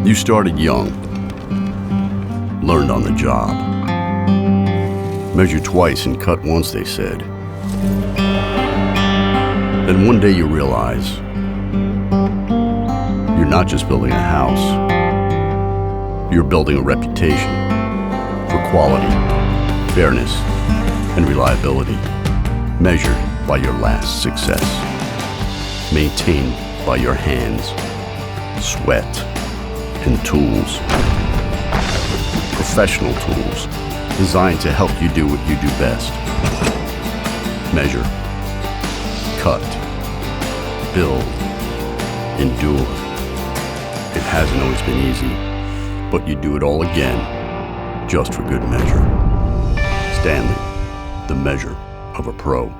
You started young, learned on the job. Measure twice and cut once, they said. Then one day you realize you're not just building a house, you're building a reputation for quality, fairness, and reliability, measured by your last success, maintained by your hands, sweat, and tools. Professional tools designed to help you do what you do best. Measure, cut, build, endure. It hasn't always been easy, but you do it all again, just for good measure. STANLEY, the measure of a pro.